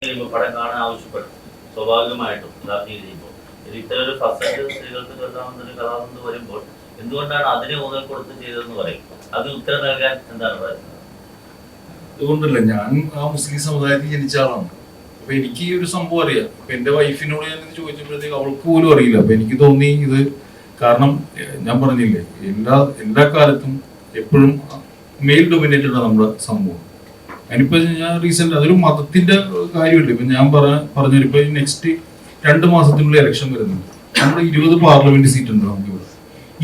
പടം കാണാൻ ആവശ്യപ്പെട്ടു. സ്വാഭാവികമായിട്ടും ചെയ്യുമ്പോൾ ഇത്തരം ഒരു ഫസ്റ്റ് സ്ത്രീകൾക്ക് കേൾക്കാവുന്നൊരു കഥാബന്ധം വരുമ്പോൾ എന്തുകൊണ്ടാണ് അതിനെ ഊന്നൽ കൊടുത്ത് ചെയ്തതെന്ന് പറയും. അത് ഉത്തരം നൽകാൻ എന്താണ് പറയുന്നത്? അതുകൊണ്ടല്ല, ഞാൻ ആ മുസ്ലിം സമുദായത്തിൽ ജനിച്ച ആളാണ്. അപ്പൊ എനിക്ക് ഈ ഒരു സംഭവം അറിയാം. അപ്പൊ എന്റെ വൈഫിനോട് ഞാൻ ഇത് ചോദിച്ചപ്പോഴത്തേക്ക് അവൾക്ക് പോലും അറിയില്ല. അപ്പൊ എനിക്ക് തോന്നി ഇത് കാരണം ഞാൻ പറഞ്ഞില്ലേ, എല്ലാ കാലത്തും എപ്പോഴും മെയിൽ ഡൊമിനേറ്റഡ് ആണ് നമ്മുടെ സംഭവം. അതിനിപ്പോ ഞാൻ റീസെന്റ് അതൊരു മതത്തിന്റെ കാര്യമില്ല. ഇപ്പൊ ഞാൻ പറഞ്ഞൊരു ഇപ്പൊ നെക്സ്റ്റ് 2 മാസത്തിനുള്ള ഇലക്ഷൻ വരുന്നുണ്ട്. നമ്മുടെ 20 പാർലമെന്റ് സീറ്റ് ഉണ്ട് നമുക്ക് ഇവിടെ.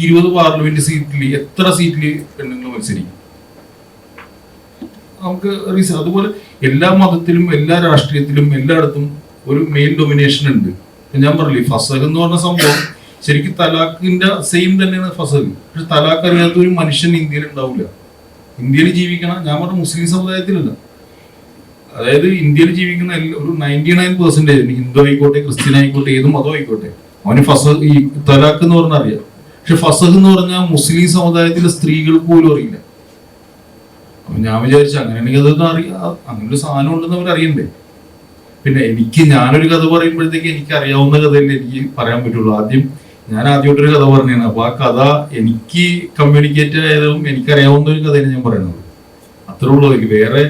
20 പാർലമെന്റ് സീറ്റിൽ എത്ര സീറ്റിൽ പെണ്ണുങ്ങൾ മത്സരിക്കും? നമുക്ക് റീസൺ അതുപോലെ എല്ലാ മതത്തിലും എല്ലാ രാഷ്ട്രീയത്തിലും എല്ലായിടത്തും ഒരു മെയിൽ ഡൊമിനേഷൻ ഉണ്ട്. ഞാൻ പറഞ്ഞില്ലേ, ഫസഖ് എന്ന് പറഞ്ഞ സംഭവം ശരിക്കും തലാഖിന്റെ സെയിം തന്നെയാണ് ഫസഖ്. പക്ഷെ തലാഖ് അറിയാത്ത ഒരു മനുഷ്യൻ ഇന്ത്യയിൽ ഉണ്ടാവില്ല. ഇന്ത്യയിൽ ജീവിക്കണ, ഞാൻ പറഞ്ഞ മുസ്ലിം സമുദായത്തിലല്ല, അതായത് ഇന്ത്യയിൽ ജീവിക്കുന്ന ഒരു 99% ഹിന്ദു ആയിക്കോട്ടെ, ക്രിസ്ത്യൻ ആയിക്കോട്ടെ, ഏത് മതം ആയിക്കോട്ടെ, അവന് ഫസഖ് ഈ തലാഖ് എന്ന് പറഞ്ഞാൽ അറിയാം. പക്ഷെ ഫസഖ് എന്ന് പറഞ്ഞാൽ മുസ്ലിം സമുദായത്തിലെ സ്ത്രീകൾക്ക് പോലും അറിയില്ല. അപ്പൊ ഞാൻ വിചാരിച്ചു അങ്ങനെയാണെങ്കിൽ അതൊന്നും അങ്ങനെ ഒരു സാധനം ഉണ്ടെന്ന് അവർ അറിയണ്ടേ. പിന്നെ ഞാനൊരു കഥ പറയുമ്പോഴത്തേക്ക് എനിക്ക് അറിയാവുന്ന കഥയല്ലേ എനിക്ക് പറയാൻ പറ്റുള്ളൂ. ഞാൻ ആദ്യമായിട്ടൊരു കഥ പറഞ്ഞാണ്. അപ്പൊ ആ കഥ എനിക്ക് കമ്മ്യൂണിക്കേറ്റ് ആയതും എനിക്കറിയാവുന്ന ഒരു കഥയാണ് ഞാൻ പറയുന്നത്. അത്രേ ഉള്ളൂ. അതിൽ വേറെ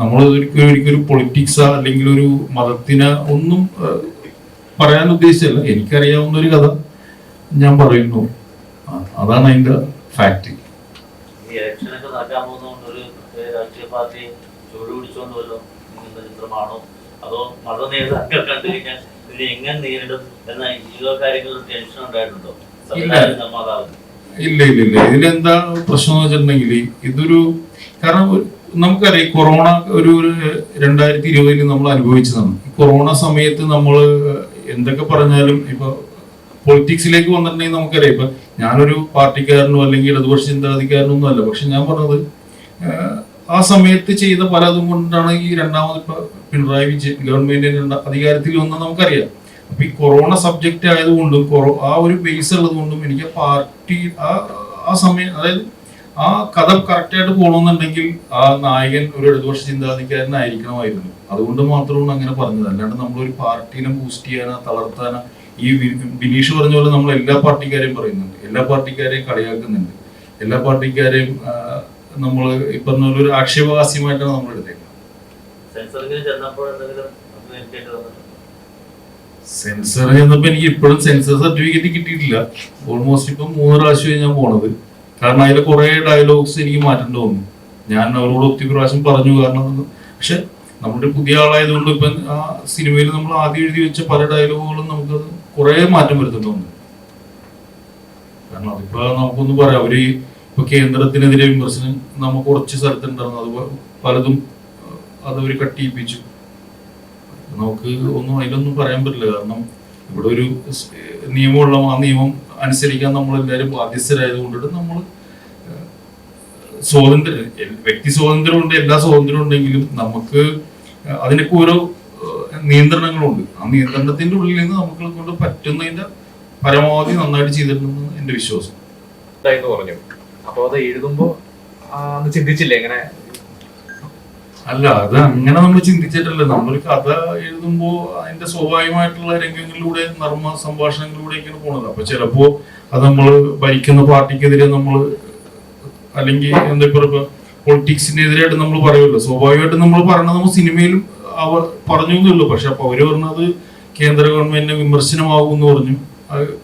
നമ്മൾ ഒരിക്കലും പൊളിറ്റിക്സാ അല്ലെങ്കിൽ ഒരു മതത്തിനെ ഒന്നും പറയാൻ ഉദ്ദേശിച്ചല്ല. എനിക്കറിയാവുന്ന ഒരു കഥ ഞാൻ പറയുന്നു. അതാണ് അതിന്റെ ഫാക്ട്. അതോ മത നേതാക്കൾ കണ്ടു കഴിഞ്ഞാൽ ഇത് എങ്ങനെ നേരിടും എന്ന ഈ കാര്യങ്ങളിൽ ടെൻഷൻ ഉണ്ടായിട്ടുണ്ടോ? ഇല്ല. ഇതിലെന്താ പ്രശ്നം എന്ന് വെച്ചിട്ടുണ്ടെങ്കിൽ ഇതൊരു കാരണം നമുക്കറിയാം, കൊറോണ ഒരു 2020 നമ്മൾ അനുഭവിച്ചതാണ്. കൊറോണ സമയത്ത് നമ്മൾ എന്തൊക്കെ പറഞ്ഞാലും ഇപ്പൊ പൊളിറ്റിക്സിലേക്ക് വന്നിട്ടുണ്ടെങ്കിൽ നമുക്കറിയാം, ഇപ്പൊ ഞാനൊരു പാർട്ടിക്കാരനോ അല്ലെങ്കിൽ ഇടതുപക്ഷ ചിന്താഗതിക്കാരനോ ഒന്നും അല്ല. പക്ഷെ ഞാൻ പറഞ്ഞത് ആ സമയത്ത് ചെയ്ത പലതും കൊണ്ടാണ് ഈ രണ്ടാമത് ഇപ്പൊ പിണറായി വിജയൻ ഗവൺമെന്റിന്റെ അധികാരത്തിൽ വന്ന് നമുക്കറിയാം. അപ്പൊ ഈ കൊറോണ സബ്ജക്റ്റ് ആയതുകൊണ്ടും ആ ഒരു ബേസ് ഉള്ളത് കൊണ്ടും എനിക്ക് പാർട്ടി ആ സമയം, അതായത് ആ കഥ കറക്റ്റായിട്ട് പോകണമെന്നുണ്ടെങ്കിൽ ആ നായകൻ ഒരു ഇടതുപക്ഷ ചിന്താഗതിക്കാരനായിരിക്കണമായിരുന്നു. അതുകൊണ്ട് മാത്രമാണ് അങ്ങനെ പറഞ്ഞത്. അല്ലാണ്ട് നമ്മളൊരു പാർട്ടീനെ ബൂസ്റ്റ് ചെയ്യാനോ തളർത്താനോ, ഈ ബിനീഷ് പറഞ്ഞ പോലെ നമ്മൾ എല്ലാ പാർട്ടിക്കാരെയും പറയുന്നുണ്ട്, എല്ലാ പാർട്ടിക്കാരെയും കളിയാക്കുന്നുണ്ട്, എല്ലാ പാർട്ടിക്കാരെയും നമ്മൾ ഈ പറഞ്ഞ പോലെ ഒരു ആക്ഷേപഹാസ്യമായിട്ടാണ് നമ്മൾ എടുത്തേക്കുന്നത്. സെൻസർ ചെന്നപ്പോ എനിക്ക് ഇപ്പോഴും സെൻസർ സർട്ടിഫിക്കറ്റ് കിട്ടിയിട്ടില്ല. ഓൾമോസ്റ്റ് ഇപ്പം 3 പ്രാവശ്യമായി ഞാൻ പോണത്. കാരണം അതിലെ കുറെ ഡയലോഗ്സ് എനിക്ക് മാറ്റേണ്ടി വന്നു. ഞാൻ അവരോട് ഒത്തിരി പ്രാവശ്യം പറഞ്ഞു. കാരണം പക്ഷെ നമ്മുടെ പുതിയ ആളായതുകൊണ്ട് ഇപ്പം ആ സിനിമയിൽ നമ്മൾ ആദ്യം എഴുതി വെച്ച പല ഡയലോഗുകളും നമുക്ക് കുറെ മാറ്റം വരുത്തുന്നുണ്ട്. കാരണം അതിപ്പോ നമുക്കൊന്നും പറയാം, അവര് ഇപ്പൊ കേന്ദ്രത്തിനെതിരെ വിമർശനം നമുക്ക് കുറച്ച് സ്ഥലത്തുണ്ടായിരുന്നു. അത് പലതും അതവര് കട്ടിയിപ്പിച്ചു. നമുക്ക് അതിലൊന്നും പറയാൻ പറ്റില്ല. കാരണം ഇവിടെ ഒരു നിയമമുള്ള ആ നിയമം അനുസരിക്കാൻ നമ്മളെല്ലാവരും ബാധ്യസ്ഥരായത് കൊണ്ടിട്ട് നമ്മൾ വ്യക്തി സ്വാതന്ത്ര്യമുണ്ട്, എല്ലാ സ്വാതന്ത്ര്യം ഉണ്ടെങ്കിലും നമുക്ക് അതിനൊക്കെ ഓരോ നിയന്ത്രണങ്ങളുണ്ട്. ആ നിയന്ത്രണത്തിന്റെ ഉള്ളിൽ നിന്ന് നമുക്ക് കൊണ്ട് പറ്റുന്നതിന്റെ പരമാവധി നന്നായിട്ട് ചെയ്തിട്ടുണ്ടെന്ന് എന്റെ വിശ്വാസം. പറഞ്ഞു. അപ്പൊ അത് എഴുതുമ്പോ ചിന്തിച്ചില്ലേ എങ്ങനെ? അല്ല, അത് അങ്ങനെ നമ്മൾ ചിന്തിച്ചിട്ടല്ല. നമ്മൾ കഥ എഴുതുമ്പോ അതിന്റെ സ്വാഭാവികമായിട്ടുള്ള രംഗങ്ങളിലൂടെ നർമ്മ സംഭാഷണങ്ങളിലൂടെയൊക്കെയാണ് പോണത്. അപ്പൊ ചിലപ്പോ അത് നമ്മൾ ഭരിക്കുന്ന പാർട്ടിക്കെതിരെ നമ്മൾ അല്ലെങ്കിൽ എന്താ പറയുക പൊളിറ്റിക്സിനെതിരായിട്ട് നമ്മൾ പറയുമല്ലോ. സ്വാഭാവികമായിട്ടും നമ്മൾ പറയണത് നമ്മൾ സിനിമയിലും അവർ പറഞ്ഞു എന്നുള്ളൂ. പക്ഷെ അപ്പൊ അവര് പറഞ്ഞത് കേന്ദ്ര ഗവൺമെന്റിനെ വിമർശനമാകും എന്ന് പറഞ്ഞു,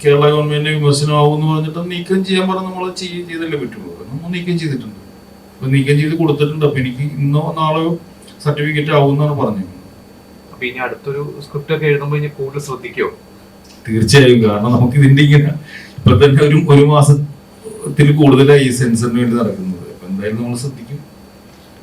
കേരള ഗവൺമെന്റിനെ വിമർശനമാകും എന്ന് പറഞ്ഞിട്ട് നീക്കം ചെയ്യാൻ പറഞ്ഞ് നമ്മൾ ചെയ്തല്ലേ പറ്റുള്ളൂ. നമ്മൾ നീക്കം ചെയ്തിട്ടുണ്ട്. അപ്പൊ നീക്കം ചെയ്ത് കൊടുത്തിട്ടുണ്ട്. അപ്പൊ എനിക്ക് ഇന്നോ നാളെയോ സർട്ടിഫിക്കറ്റ് ആവുമെന്നാണ് പറഞ്ഞത്. അപ്പൊ ഇനി അടുത്തൊരു സ്ക്രിപ്റ്റ് ഒക്കെ എഴുതുമ്പോൾ ഇനി കൂടുതൽ ശ്രദ്ധിക്കോ? തീർച്ചയായും. കാരണം നമുക്ക് ഇതിന്റെ ഇങ്ങനെ ഇപ്പൊ തന്നെ ഒരു മാസത്തിൽ കൂടുതലായി ഈ സെൻസറിന് വേണ്ടി നടക്കുന്നത്. അപ്പൊ എന്തായാലും നമ്മൾ ശ്രദ്ധിക്കും.